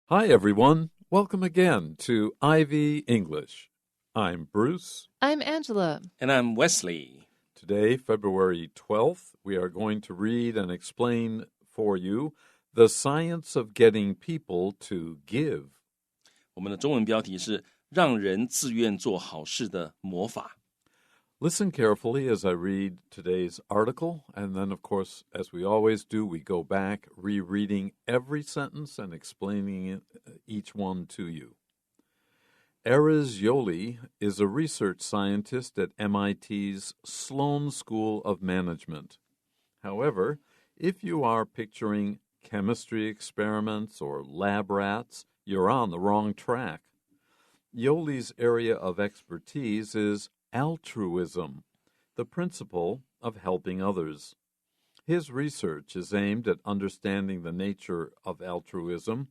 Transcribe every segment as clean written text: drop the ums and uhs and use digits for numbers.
Hi, everyone. Welcome again to Ivy English. I'm Bruce. I'm Angela. And I'm Wesley. Today, February 12th, we are going to read and explain for you The Science of Getting People to Give. 我们的中文标题是让人自愿做好事的魔法。Listen carefully as I read today's article, and then, of course, as we always do, we go back rereading every sentence and explaining each one to you. Erez Yoli is a research scientist at MIT's Sloan School of Management. However, if you are picturing chemistry experiments or lab rats, you're on the wrong track. Yoli's area of expertise is altruism, the principle of helping others. His research is aimed at understanding the nature of altruism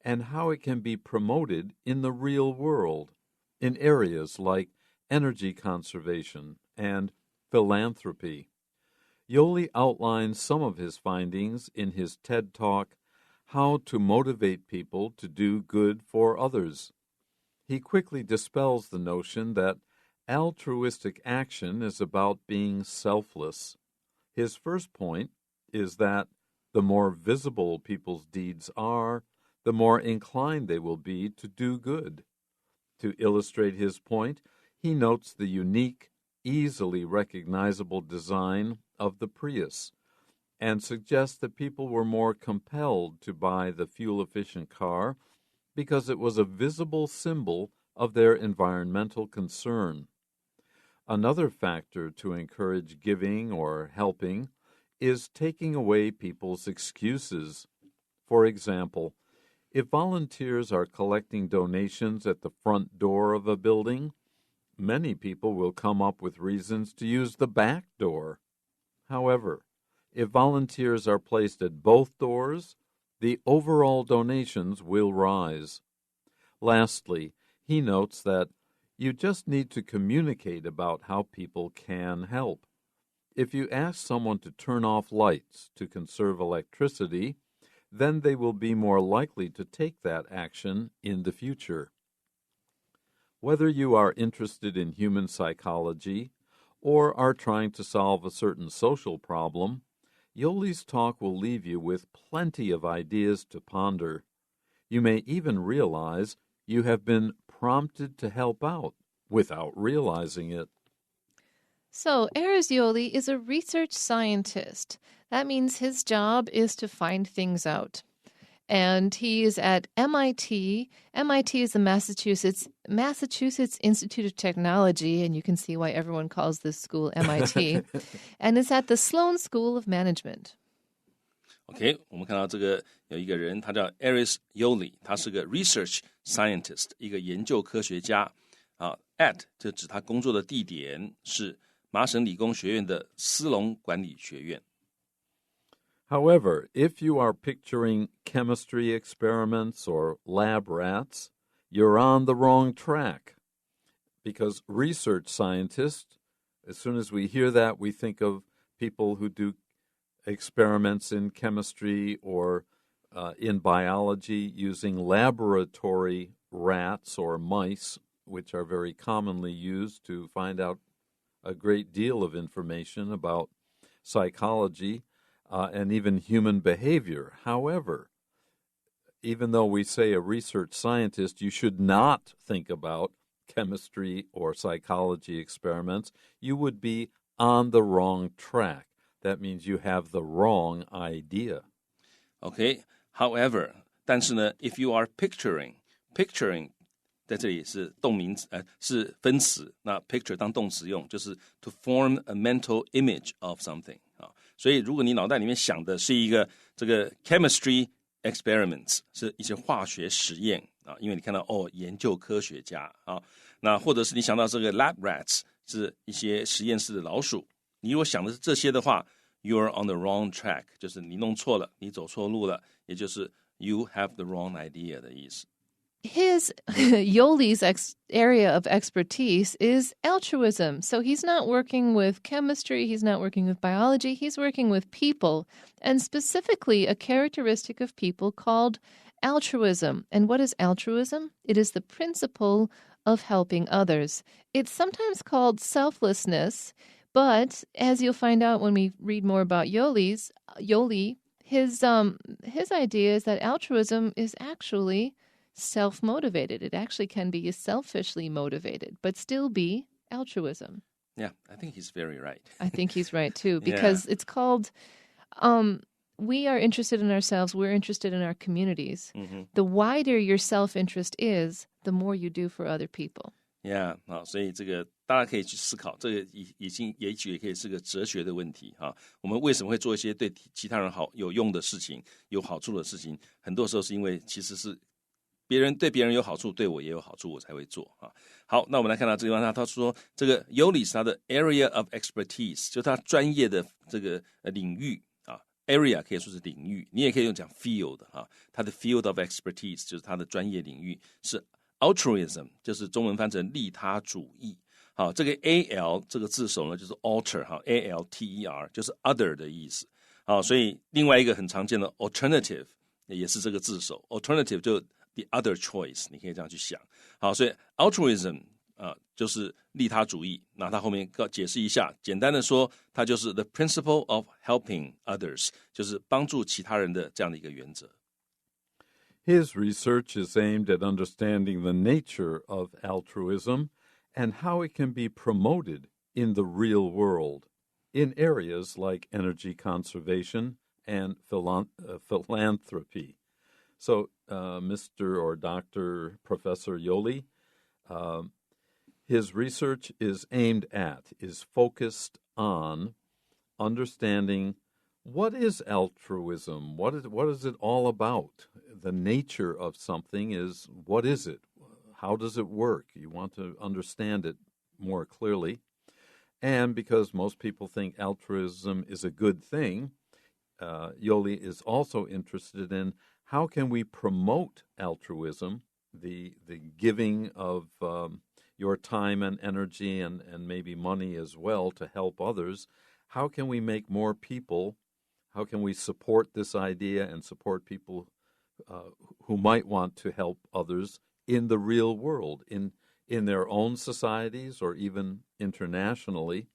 and how it can be promoted in the real world in areas like energy conservation and philanthropy. Yoli outlines some of his findings in his TED Talk, How to Motivate People to Do Good for Others. He quickly dispels the notion that altruistic action is about being selfless. His first point is that the more visible people's deeds are, the more inclined they will be to do good. To illustrate his point, he notes the unique, easily recognizable design of the Prius and suggests that people were more compelled to buy the fuel-efficient car because it was a visible symbol of their environmental concern. Another factor to encourage giving or helping is taking away people's excuses. For example, if volunteers are collecting donations at the front door of a building, many people will come up with reasons to use the back door. However, if volunteers are placed at both doors, the overall donations will rise. Lastly, he notes that you just need to communicate about how people can help. If you ask someone to turn off lights to conserve electricity, then they will be more likely to take that action in the future. Whether you are interested in human psychology or are trying to solve a certain social problem, Yoli's talk will leave you with plenty of ideas to ponder. You may even realize you have been prompted to help out without realizing it. So, Erez Yoli is a research scientist. That means his job is to find things out. And he is at MIT. MIT is the Massachusetts Institute of Technology, and you can see why everyone calls this school MIT. And it's at the Sloan School of Management. OK， 我们看到这个有一个人，他叫 Erez Yoli， 他是个 research scientist， 一个研究科学家。at 就指他工作的地点是麻省理工学院的斯隆管理学院。However, if you are picturing chemistry experiments or lab rats, you're on the wrong track. Because research scientists, as soon as we hear that, we think of people who do experiments in chemistry or in biology using laboratory rats or mice, which are very commonly used to find out a great deal of information about psychology and even human behavior. However, even though we say a research scientist, you should not think about chemistry or psychology experiments. You would be on the wrong track. That means you have the wrong idea. OK, however, 但是呢 if you are picturing 在这里是动名词，是分词，那 picture 当动词用，就是 to form a mental image of something 啊。所以如果你脑袋里面想的是一个这个 chemistry experiments， 是一些化学实验啊，因为你看到研究科学家啊，那或者是你想到这个 lab rats 是一些实验室的老鼠，你如果想的是这些的话 ，you're on the wrong track， 就是你弄错了，你走错路了，也就是 you have the wrong idea 的意思。his Yoli's area of expertise is altruism. So he's not working with chemistry, he's not working with biology, he's working with people, and specifically a characteristic of people called altruism. And what is altruism? It is the principle of helping others. It's sometimes called selflessness, but as you'll find out when we read more about Yoli, his idea is that altruism is actually self-motivated. It actually can be selfishly motivated, but still be altruism. Yeah, I think he's very right. I think he's right too, because it's called, we are interested in ourselves, we're interested in our communities. The wider your self-interest is, the more you do for other people. Yeah, 好，所以这个大家可以去思考，这个也许也可以是个哲学的问题哈。我们为什么会做一些对其他人有用的事情、有好处的事情？很多时候是因为其实是对别人有好处，对我也有好处，我才会做啊。好，那我们来看到这个地方，他说这个 Yoli 是他的 area of expertise， 就是他专业的这个领域啊。area 可以说是领域，你也可以用讲 field 啊。他的 field of expertise 就是他的专业领域是 altruism， 就是中文翻成利他主义。好，这个 al 这个字首呢就是 alter 哈 alter 就是 other 的意思。好，所以另外一个很常见的 alternative 也是这个字首 alternative 就the other choice， 你可以这样去想。好，所以 altruism 就是利他主义。那他后面解释一下，简单的说，它就是 the principle of helping others， 就是帮助其他人的这样的一个原则。His research is aimed at understanding the nature of altruism and how it can be promoted in the real world in areas like energy conservation and philanthropy. So, Mr. or Dr. Professor Yoli, his research is focused on understanding what is altruism? What is it all about? The nature of something is, what is it? How does it work? You want to understand it more clearly. And because most people think altruism is a good thing, Yoli is also interested in how can we promote altruism, the giving of your time and energy and maybe money as well to help others. How can we make more people, how can we support this idea and support people who might want to help others in the real world, in their own societies or even internationally?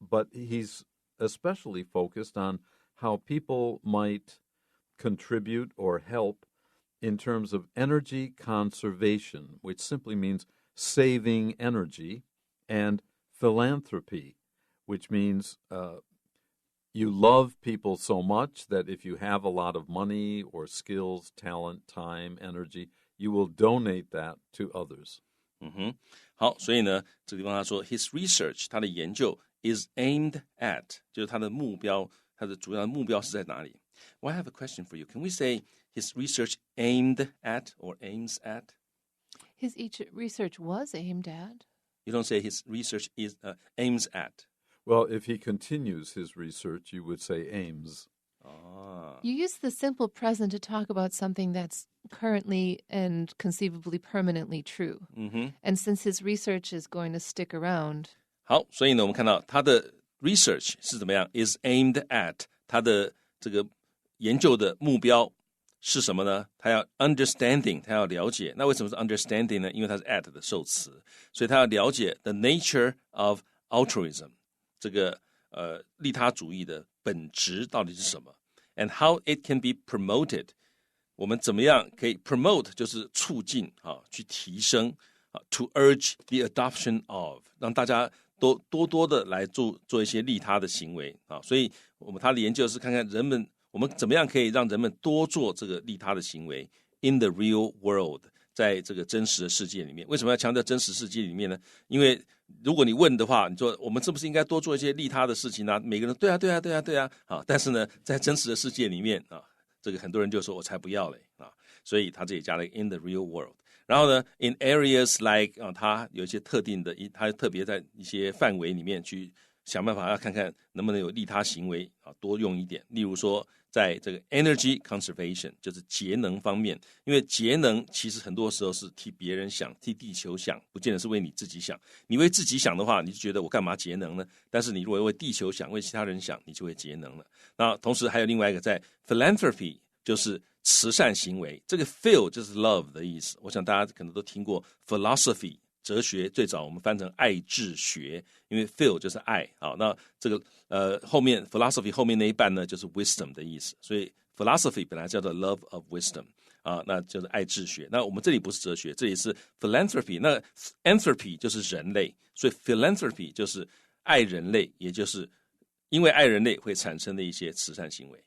But he's especially focused on how people might contribute or help in terms of energy conservation, which simply means saving energy, and philanthropy, which means you love people so much that if you have a lot of money or skills, talent, time, energy, you will donate that to others. 好，所以呢，这个地方他说 his research 他的研究 is aimed at 就是他的目标，他的主要的目标是在哪里？ Well, I have a question for you. Can we say his research aimed at or aims at? His research was aimed at. You don't say his research is aims at. Well, if he continues his research, you would say aims. You use the simple present to talk about something that's currently and conceivably permanently true. And since his research is going to stick around. 好，所以呢，我们看到他的 research 是怎么样 is aimed at 他的这个研究的目标是什么呢？他要 understanding， 他要了解。那为什么是 understanding 呢？因为它是 at 的受词，所以他要了解 the nature of altruism， 这个利他主义的本质到底是什么 ，and how it can be promoted。我们怎么样可以 promote 就是促进去提升to urge the adoption of， 让大家多多的来做一些利他的行为所以他的研究是看看我们怎么样可以让人们多做这个利他的行为 in the real world， 在这个真实的世界里面。为什么要强调真实世界里面呢？因为如果你问的话，你说我们是不是应该多做一些利他的事情呢？每个人对啊，但是呢，在真实的世界里面这个很多人就说我才不要嘞所以他这里加了 in the real world。然后呢 in areas like 他有一些特定的，他特别在一些范围里面去想办法要看看能不能有利他行为多用一点。例如说在这个 energy conservation 就是节能方面，因为节能其实很多时候是替别人想，替地球想，不见得是为你自己想。你为自己想的话，你就觉得我干嘛节能呢？但是你如果为地球想，为其他人想，你就会节能了。那同时还有另外一个在 philanthropy 就是慈善行为，这个 phil 就是 love 的意思。我想大家可能都听过 philosophy 哲学，最早我们翻成爱智学，因为 phil 就是爱。好，那这个后面 philosophy 后面那一半呢，就是 wisdom 的意思。所以 philosophy 本来叫做 love of wisdom 啊，那就是爱智学。那我们这里不是哲学，这里是 philanthropy。那 anthropy 就是人类，所以 philanthropy 就是爱人类，也就是因为爱人类会产生的一些慈善行为。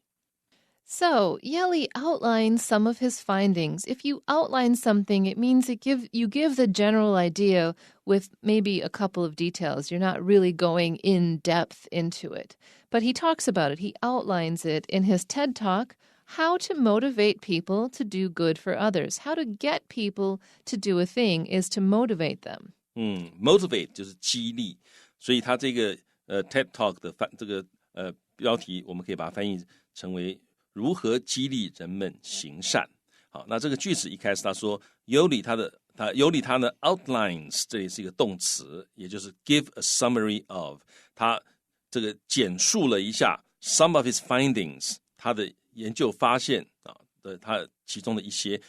So, Yeli outlines some of his findings. If you outline something, it means you give the general idea with maybe a couple of details. You're not really going in depth into it. But he talks about it. He outlines it in his TED Talk, how to motivate people to do good for others. How to get people to do a thing is to motivate them. Motivate 就是激励，所以他这个TED Talk 的这个标题，我们可以把它翻译成为如何激励人们行善。好，那这个句子一开始他说Yoli 他呢 outlines 这里是一个动词，也就是 give a summary of 他这个简述了一下 some of his findings 他的研究发现的他其中的一些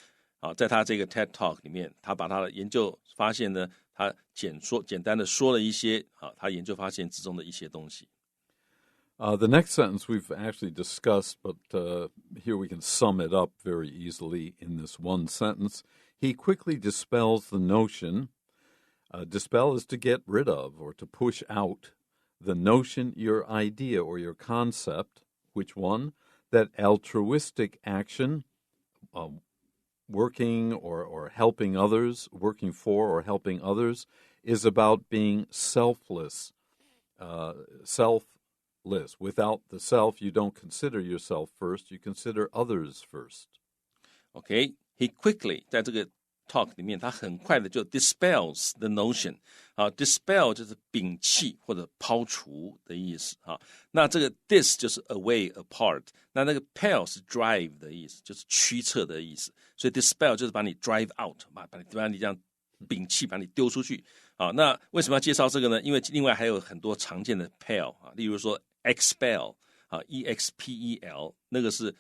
在他这个 TED Talk 里面，他把他的研究发现呢，他简单的说了一些他研究发现之中的一些东西。The next sentence we've actually discussed, but here we can sum it up very easily in this one sentence. He quickly dispels the notion. Dispel is to get rid of or to push out the notion, your idea or your concept. Which one? That altruistic action, working or helping others, working for or helping others, is about being selfless, Without the self, you don't consider yourself first, you consider others first. Okay, he quickly 在这个 talk 里面，他很快的就 dispels the notion。dispel 就是摒弃或者抛除的意思。那这个 dis 就是 away apart， 那个 pel 是 drive 的意思，就是驱策的意思。所以 dispel 就是把你 drive out， 把你这样摒弃，把你丢出去。那为什么要介绍这个呢？因为另外还有很多常见的 pel， 例如说 expel expel 那个是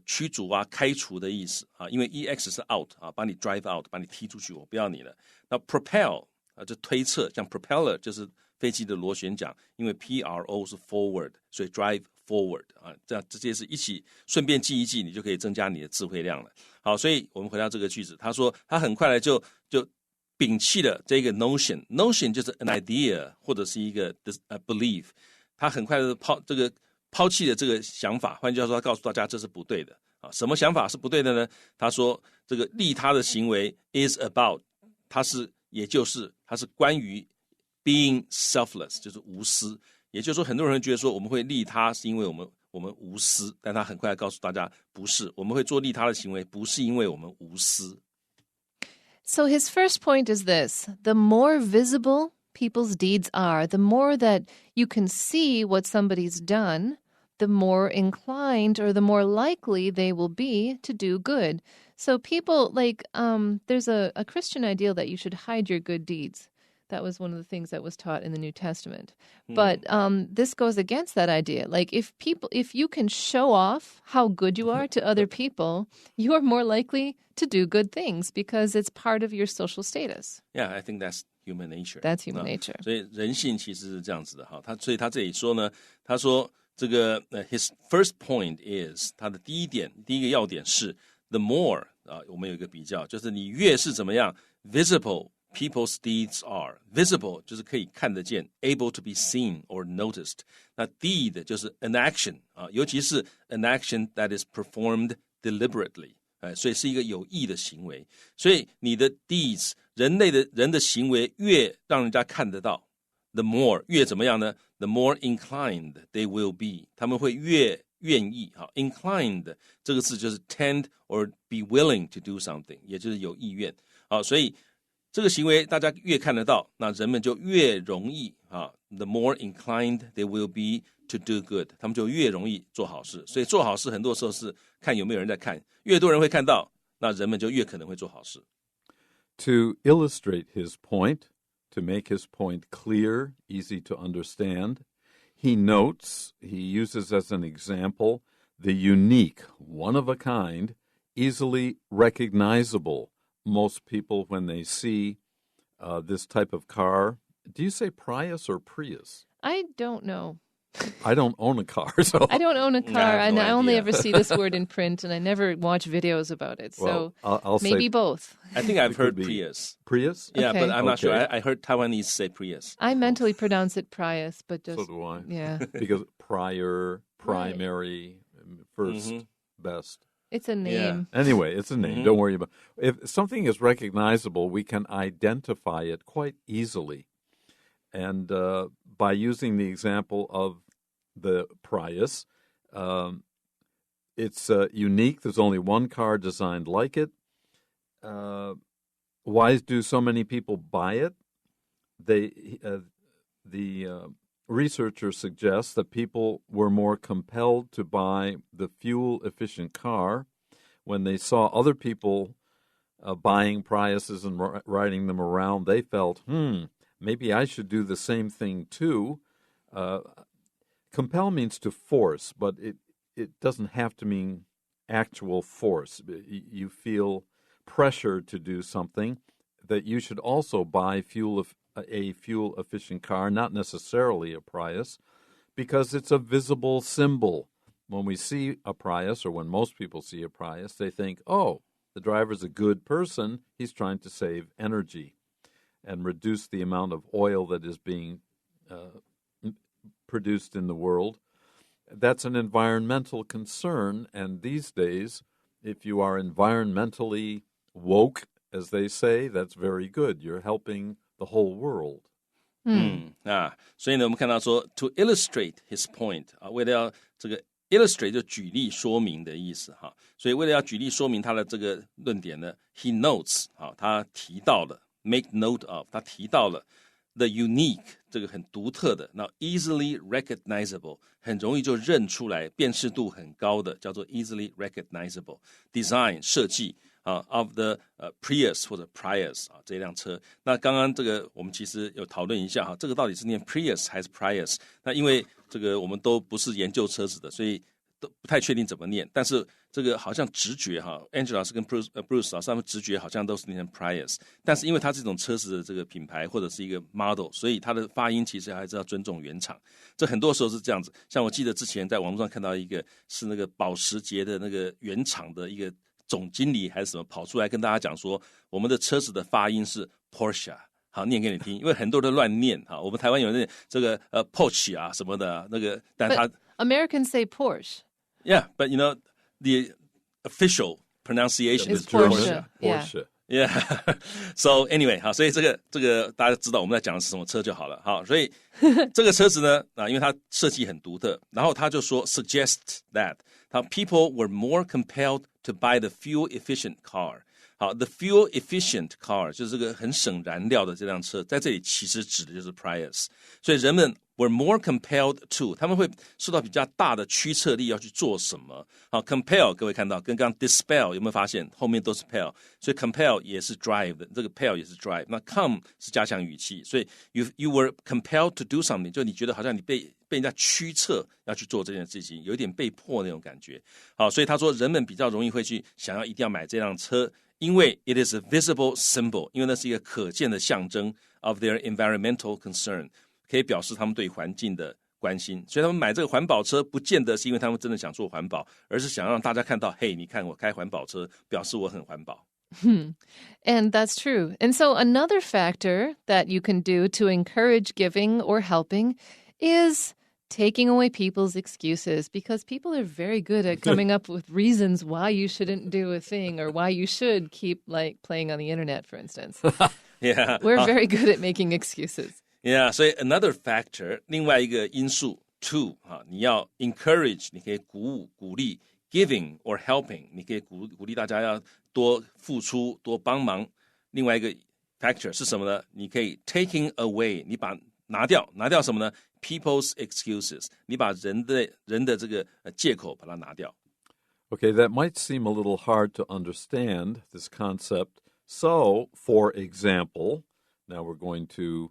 驱逐开除的意思因为 ex 是 out 把你 drive out， 把你踢出去，我不要你了。那 propel 就推测，像 propeller 就是飞机的螺旋桨，因为 pro 是 forward， 所以 drive forward 这样这些是一起顺便记一记，你就可以增加你的智慧量了。好，所以我们回到这个句子，他说他很快的就摒弃了这个 notion 就是 an idea 或者是一个belief， 他很快的抛弃了这个想法，换句话说，他告诉大家这是不对的什么想法是不对的呢？他说这个利他的行为 is about， 它是关于 being selfless， 就是无私。也就是说，很多人觉得说我们会利他是因为我们无私，但他很快告诉大家不是，我们会做利他的行为不是因为我们无私。So his first point is this: the more visible people's deeds are, the more that you can see what somebody's done, the more inclined or the more likely they will be to do good. So people there's a Christian ideal that you should hide your good deeds. That was one of the things that was taught in the New Testament. But this goes against that idea. Like if you can show off how good you are to other people, you are more likely to do good things because it's part of your social status. Yeah, I think that's human nature. That's human nature. 所以人性其实是这样子的所以他这里说呢，他说这个his first point is 他的第一个要点是 the more 我们有一个比较，就是你越是怎么样 visible。People's deeds are visible 就是可以看得见 able to be seen or noticed 那 deed 就是 an action 尤其是 an action that is performed deliberately 所以是一个有意的行为所以你的 deeds 人的行为越让人家看得到 the more 越怎么样呢 the more inclined they will be 他们会越愿意inclined 这个字就是 tend or be willing to do something 也就是有意愿所以这个行为大家越看得到，那人们就越容易 the more inclined they will be to do good， 他们就越容易做好事。所以做好事很多时候是看有没有人在看，越多人会看到，那人们就越可能会做好事。To illustrate his point, to make his point clear, easy to understand, he uses as an example the unique, one-of-a-kind, easily recognizable. Most people, when they see this type of car, do you say Prius or Prius? I don't know. I don't own a car, so I don't own a car, I have and no I only idea. ever see this word in print, and I never watch videos about it. So I'll maybe say both. I think I've heard be Prius. Prius. Yeah, Okay. but I'm not sure. Okay. I heard Taiwanese say Prius. I mentally pronounce it Prius, but just So do I. yeah, Because prior, primary, first, best. it's a name. Anyway, it's a name. Don't worry about it. If something is recognizable, we can identify it quite easily. And by using the example of the Prius, it's unique. There's only one car designed like it. Why do so many people buy it? The researcher suggests that people were more compelled to buy the fuel-efficient car when they saw other people buying Priuses and riding them around. They felt, maybe I should do the same thing too. Compel means to force, but it doesn't have to mean actual force. You feel pressure to do something, that you should also buy a fuel-efficient car, not necessarily a Prius, because it's a visible symbol. When we see a Prius, or when most people see a Prius, they think, oh, the driver's a good person. He's trying to save energy and reduce the amount of oil that is being produced in the world. That's an environmental concern, and these days, if you are environmentally woke, as they say, that's very good. You're helping the whole world. 所以呢，我们看到说 to illustrate his point 为了要这个 illustrate 就举例说明的意思所以为了要举例说明他的这个论点呢 he notes 他提到了 make note of 他提到了 the unique 这个很独特的，那 easily recognizable 很容易就认出来，辨识度很高的，叫做 easily recognizable design 设计of the Prius 或者 Prius 这辆车。那刚刚这个我们其实有讨论一下这个到底是念 Prius 还是 Prius？ 那因为这个我们都不是研究车子的，所以都不太确定怎么念，但是这个好像直觉Angela 老师跟 Bruce 老师他们直觉好像都是念成 Prius， 但是因为它是一种车子的这个品牌或者是一个 model， 所以它的发音其实还是要尊重原厂。这很多时候是这样子，像我记得之前在网络上看到一个是那个保时捷的那个原厂的一个总经理还是什么跑出来跟大家讲说，我们的车子的发音是 Porsche。好，念给你听，因为很多人乱念我们台湾有人这个Porsche 什么的那个，但他 Americans say Porsche。Yeah, but you know the official pronunciation is is Porsche. Porsche. Yeah. So anyway, 好，所以这个大家知道我们在讲的是什么车就好了。好，所以这个车子呢因为它设计很独特，然后他就说 suggest that people were more compelled to buy the fuel efficient car。好 ，the fuel efficient car 就是这个很省燃料的这辆车，在这里其实指的就是 Prius， 所以人们 were more compelled to， 他们会受到比较大的驱策力要去做什么。好 ，compel 各位看到跟刚刚 dispel 有没有发现后面都是 pel， 所以 compel 也是 drive 的，这个 pel 也是 drive， 那 come 是加强语气，所以 you were compelled to do something， 就你觉得好像你被人家驱策要去做这件事情，有一点被迫那种感觉。好，所以他说人们比较容易会去想要一定要买这辆车。因为 it is a visible symbol， 因为那是一个可见的象征 of their environmental concern， 可以表示他们对环境的关心。所以他们买这个环保车，不见得是因为他们真的想做环保，而是想让大家看到，嘿，你看我开环保车，表示我很环保。And that's true. And so another factor that you can do to encourage giving or helping is taking away people's excuses, because people are very good at coming up with reasons why you shouldn't do a thing or why you should keep like playing on the internet, for instance. Yeah, We're very good at making excuses. Yeah, 所以 another factor 另外一个因素 to 你要 encourage， 你可以鼓舞鼓励 giving or helping， 你可以鼓励大家要多付出多帮忙。另外一个 factor 是什么呢？你可以 taking away， 你把拿掉什么呢 ？People's excuses， 你把人的这个借口把它拿掉。Okay, that might seem a little hard to understand, this concept. So, for example, now we're going to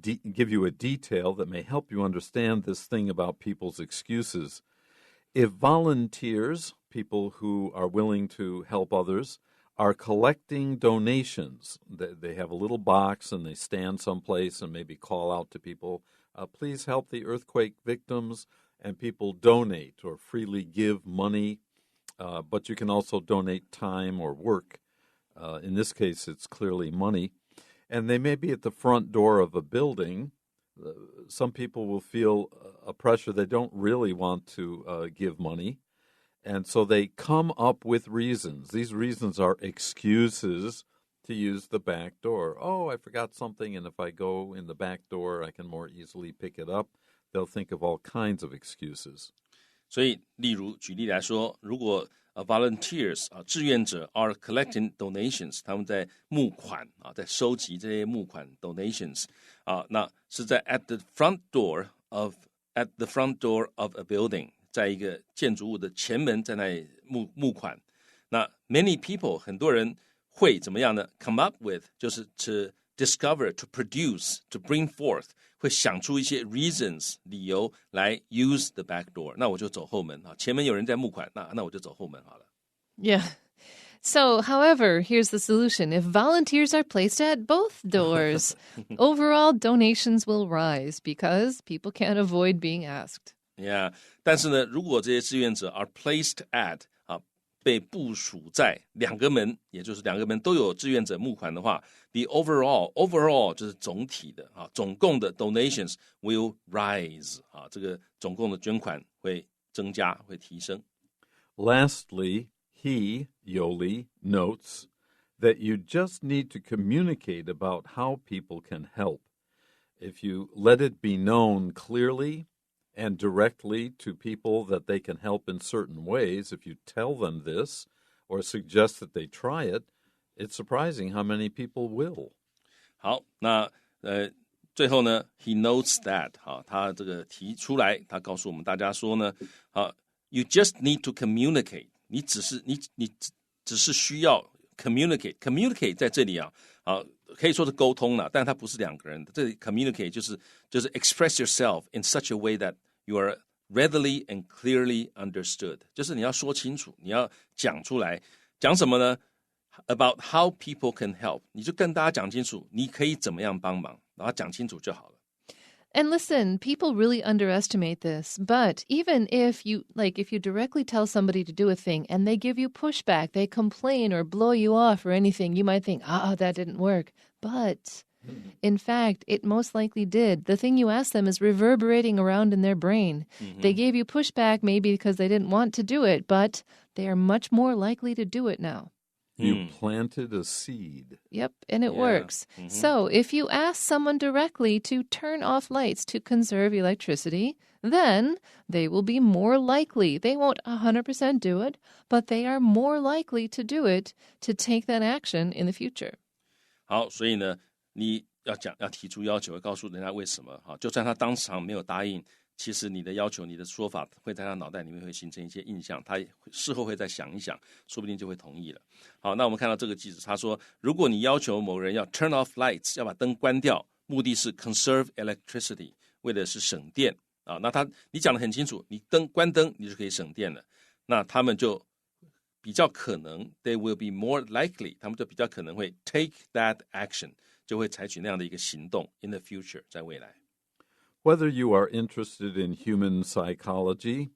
give you a detail that may help you understand this thing about people's excuses. If volunteers, people who are willing to help others, are collecting donations, they have a little box and they stand someplace and maybe call out to people, please help the earthquake victims, and people donate or freely give money, but you can also donate time or work. In this case, it's clearly money. And they may be at the front door of a building. Some people will feel a pressure. They don't really want to give money. And so they come up with reasons. These reasons are excuses to use the back door. Oh, I forgot something, and if I go in the back door, I can more easily pick it up. They'll think of all kinds of excuses. 所以，例如举例来说，如果volunteers 志愿者 are collecting donations， 他们在募款在收集这些募款 donations 那是在 at the front door of a building， 在一个建筑物的前门在那里募款。那 many people 很多人会怎么样呢 ？come up with 就是 to discover, to produce, to bring forth， 会想出一些 reasons 理由来 use the back door。那我就走后门前门有人在募款，那我就走后门好了。Yeah. So, however, here's the solution. If volunteers are placed at both doors, overall donations will rise because people can't avoid being asked. Yeah. 但是呢，如果这些志愿者 are placed at被部署在两个门，也就是两个门都有志愿者募款的话 the overall 就是总体的总共的 donations will rise 这个总共的捐款会增加，会提升。Lastly, Yoli, notes that you just need to communicate about how people can help. If you let it be known clearly and directly to people that they can help in certain ways, if you tell them this or suggest that they try it, it's surprising how many people will. 好，那最后呢 he notes that 他这个提出来，他告诉我们大家说呢you just need to communicate， 你只是需要 communicate 在这里可以说是沟通了，但它不是两个人的。这里 communicate 就是 express yourself in such a way that you are readily and clearly understood， 就是你要说清楚，你要讲出来，讲什么呢 ？About how people can help， 你就跟大家讲清楚，你可以怎么样帮忙，然后讲清楚就好了。And listen, people really underestimate this, but even if you directly tell somebody to do a thing and they give you pushback, they complain or blow you off or anything, you might think, that didn't work. But in fact, it most likely did. The thing you asked them is reverberating around in their brain. They gave you pushback maybe because they didn't want to do it, but they are much more likely to do it now. You planted a seed. Yep, and it works. So if you ask someone directly to turn off lights to conserve electricity, then they will be more likely. They won't 100% do it, but they are more likely to do it, to take that action in the future. 好，所以呢，你要提出要求，告诉人家为什么就算他当场没有答应，其实你的要求、你的说法会在他脑袋里面会形成一些印象，他事后会再想一想，说不定就会同意了。好，那我们看到这个句子，他说，如果你要求某人要 turn off lights， 要把灯关掉，目的是 conserve electricity， 为的是省电那你讲得很清楚，你关灯，你就可以省电了。那他们就比较可能 they will be more likely， 他们就比较可能会 take that action， 就会采取那样的一个行动 in the future， 在未来。Whether you are interested in human psychology,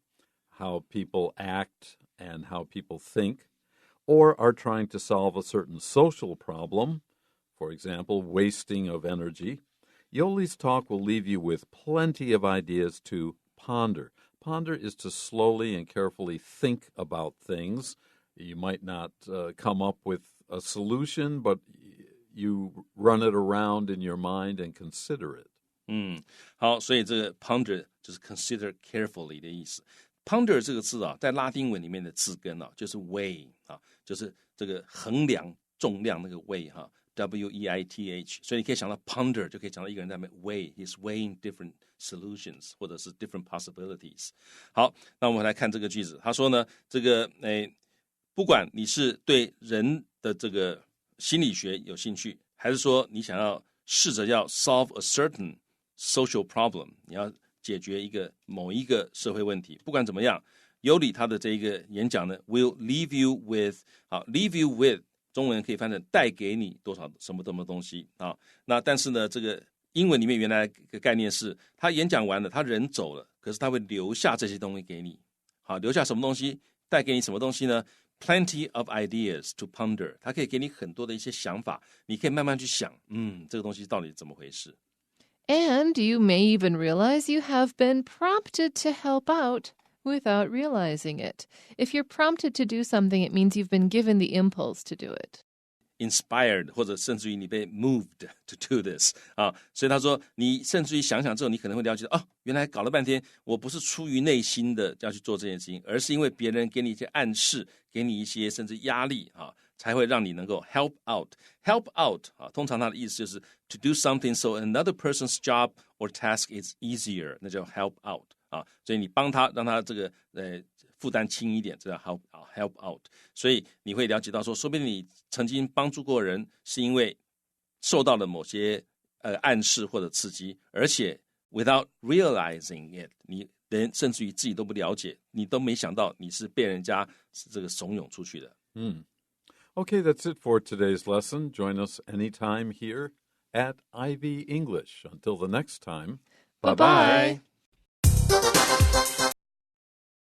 how people act and how people think, or are trying to solve a certain social problem, for example, wasting of energy, Yoli's talk will leave you with plenty of ideas to ponder. Ponder is to slowly and carefully think about things. You might not come up with a solution, but you run it around in your mind and consider it. 好，所以这个 ponder 就是 consider carefully 的意思。ponder 这个字在拉丁文里面的字根就是 weigh 就是这个衡量重量那个 weight 哈 ，W-E-I-T-H， 所以你可以想到 ponder 就可以想到一个人在那边 weigh，he's weighing different solutions 或者是 different possibilities。好，那我们来看这个句子，他说呢，这个不管你是对人的这个心理学有兴趣，还是说你想要试着要 solve a certain social problem， 你要解决某一个社会问题，不管怎么样，尤里他的这一个演讲呢 will leave you with 好 leave you with 中文可以翻成带给你多少什么东西啊。那但是呢，这个英文里面原来的概念是他演讲完了，他人走了，可是他会留下这些东西给你。好，留下什么东西？带给你什么东西呢？Plenty of ideas to ponder， 它可以给你很多的一些想法，你可以慢慢去想，这个东西到底怎么回事。And you may even realize you have been prompted to help out without realizing it. If you're prompted to do something, it means you've been given the impulse to do it. Inspired 或者甚至于你被 moved to do this 啊，所以他说你甚至于想想之后，你可能会了解到原来搞了半天我不是出于内心的要去做这件事情，而是因为别人给你一些暗示，给你一些甚至压力啊，才会让你能够 help out 啊，通常它的意思就是 to do something so another person's job or task is easier， 那叫 help out 啊，所以你帮他让他这个负担轻一点，这叫 help out。所以你会了解到说，说不定你曾经帮助过人，是因为受到了某些暗示或者刺激，而且 without realizing it， 你连甚至于自己都不了解，你都没想到你是被人家这个怂恿出去的。Okay, that's it for today's lesson. Join us anytime here at IB English. Until the next time, Bye-bye.